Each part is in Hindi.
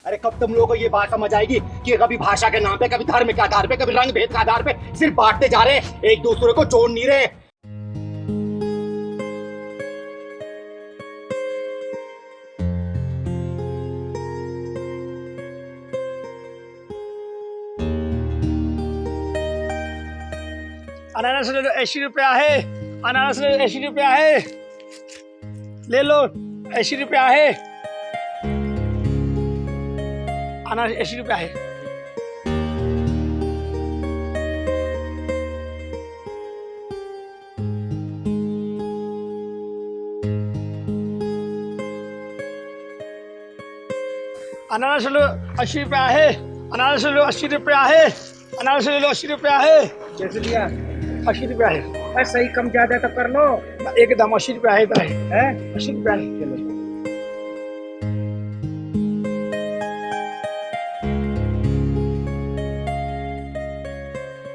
अरे कब तुम लोगों को ये बात समझ आएगी कि कभी भाषा के नाम पे, कभी धर्म के आधार पे, कभी रंग भेद के आधार पे सिर्फ बांटते जा रहे हैं, एक दूसरे को जोड़ नहीं रहे। अनानास ले लो, 80 रुपया है। अनानास ले लो, 80 रुपया है। ले लो, 80 रुपया है। अनानास 80 रुपया है। अनानास ले लो, 80 रुपया है। अनानास ले लो, 80 रुपया है। अनानास ले लो, 80 रुपया है। कैसे दिया? 80 रुपया है। अरे सही कम ज्यादा तो कर लो। एकदम 80 रुपया है इधर है। हैं? 80 रुपया है। चलो।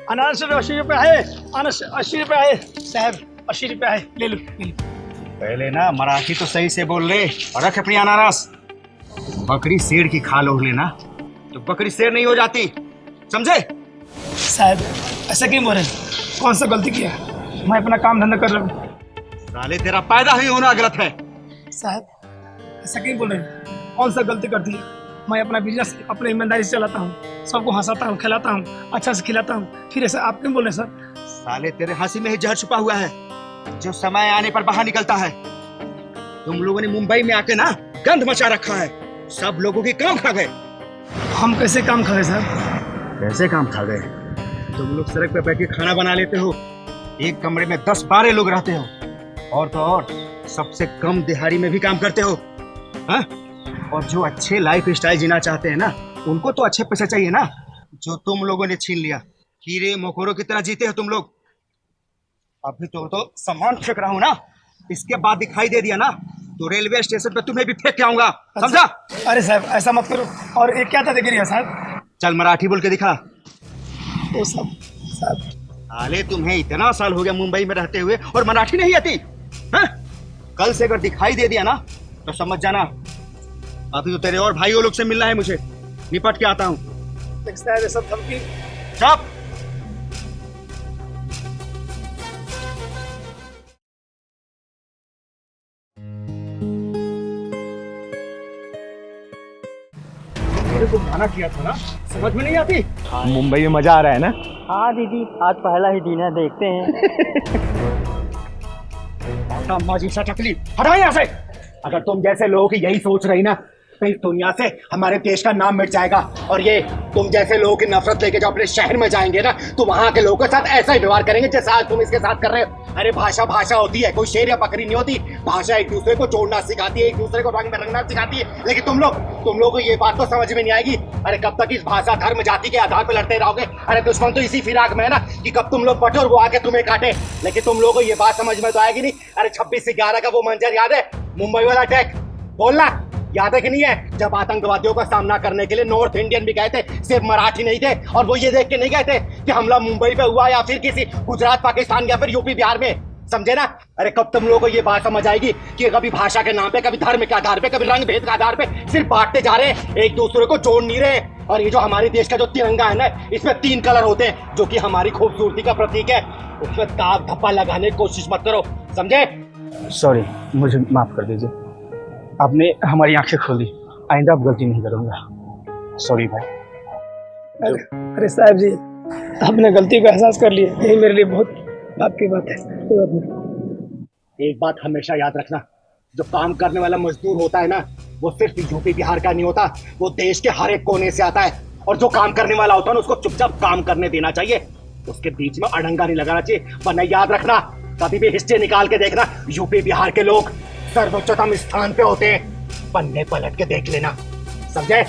अनानास ले लो, 80 रुपया है। अनानास 80 रुपया है साहब, 80 रुपया है। ले लो, ले लो। पहले ना मराठी तो सही से बोल ले और रख अपनी अनानास। बकरी शेर की खाल ओढ़ लेना तो बकरी शेर नहीं हो जाती, समझे? साहब ऐसा क्यों बोल रहे हैं? कौन सा गलती किया? मैं अपना काम धंधा कर रहा हूँ। साले तेरा पैदा ही होना गलत है। साहब ऐसा क्यों बोल रहे हैं? कौन सा गलती कर दी? मैं अपना बिजनेस अपने ईमानदारी से चलाता हूँ, सबको हंसाता हूँ, खिलाता हूँ, अच्छा से खिलाता हूँ। फिर ऐसा आप क्यों बोल रहे हैं सर? साले तेरे हंसी में ही जहर छुपा हुआ है जो समय आने पर बाहर निकलता है। तुम लोगों ने मुंबई में आके ना गंद मचा रखा है, सब लोगों के काम खा गए। हम कैसे काम कर रहे सर? कैसे काम खा गए? तुम लोग सड़क पे बैठ के खाना बना लेते हो, एक कमरे में 10-12 लोग रहते हो, और तो और सबसे कम दिहाड़ी में भी काम करते हो। हाँ? और जो अच्छे लाइफ स्टाइल जीना चाहते हैं ना, उनको तो अच्छे पैसे चाहिए ना, जो तुम लोगों ने छीन लिया। कीड़े मकोड़ों की तरह जीते हो तुम लोग। अभी तो सामान फेंक रहा हूँ ना, इसके बाद दिखाई दे दिया ना तो रेलवे स्टेशन पे तुम्हें भी फेंक के आऊंगा, समझा? अरे साहब ऐसा मत करो। और एक क्या था देखिए साहब? चल मराठी बोल के दिखा। वो सब साहब साले तुम्हें इतना साल हो गया मुंबई में रहते हुए और मराठी नहीं आती? हाँ? कल से अगर दिखाई दे दिया ना तो समझ जाना अभी तो तेरे और भाइयों लोग से मिलना है मुझे। निपट के आता हूँ। साहब ये सब धमकी। चुप। मेरे को मना किया था ना, समझ में नहीं आती? मुंबई में मजा आ रहा है ना? हाँ दीदी, आज पहला ही दिन है, देखते हैं। माजी सा टकली, हटाओ यहाँ से। अगर तुम जैसे लोगों की यही सोच रही ना तो इस दुनिया से हमारे देश का नाम मिट जाएगा। और ये तुम जैसे लोगों की नफरत लेके जो अपने शहर में जाएंगे ना तो वहाँ के लोगों के साथ ऐसा ही व्यवहार करेंगे जैसा आज तुम इसके साथ कर रहे हो। अरे भाषा भाषा होती है, कोई शेर या बकरी नहीं होती। भाषा एक दूसरे को जोड़ना सिखाती है, एक दूसरे को रंग में रंगना सिखाती है। लेकिन तुम लोग को ये बात तो समझ में नहीं आएगी। अरे कब तक इस भाषा धर्म जाति के आधार पर लड़ते रहोगे? अरे दुश्मन तो इसी फिराक में है ना कि कब तुम लोग बटे और वो आके तुम्हें काटे। लेकिन तुम लोगों को ये बात समझ में तो आएगी नहीं। अरे 26/11 का वो मंजर याद है? मुंबई वाला अटैक, बोलना याद है कि नहीं है? जब आतंकवादियों का सामना करने के लिए नॉर्थ इंडियन भी गए थे, सिर्फ मराठी नहीं थे, और वो ये देख के नहीं गए थे कि हमला मुंबई पे हुआ या फिर किसी गुजरात पाकिस्तान या फिर यूपी बिहार में, समझे ना? अरे कब तुम लोगों को ये बात समझ आएगी कि कभी भाषा के नाम पे, कभी धर्म के आधार पे, कभी रंग भेद के आधार पे सिर्फ बांटते जा रहे हैं, एक दूसरे को जोड़ नहीं रहे। और ये जो हमारे देश का जो तिरंगा है ना, इसमें 3 कलर होते हैं जो कि हमारी खूबसूरती का प्रतीक है। उसमें दाग धब्बा लगाने की कोशिश मत करो, समझे? सॉरी, मुझे माफ कर दीजिए। आपने हमारी आंखें खोली, आइंदा अब गलती नहीं करूंगा। सॉरी भाई। अरे साहब जी, आपने गलती का एहसास कर लिया, यही मेरे लिए बहुत बात की बात है। कोई बात नहीं। एक बात हमेशा याद रखना, जो काम करने वाला मजदूर होता है ना, वो सिर्फ यूपी बिहार का नहीं होता, वो देश के हर एक कोने से आता है। और जो काम करने वाला होता है ना, उसको चुपचाप काम करने देना चाहिए, उसके बीच में अड़ंगा नहीं लगाना चाहिए। वरना याद रखना, कभी भी हिस्ट्री निकाल के देखना, यूपी बिहार के लोग सर्वोच्चतम स्थान पे होते हैं। पन्ने पलट के देख लेना, समझे?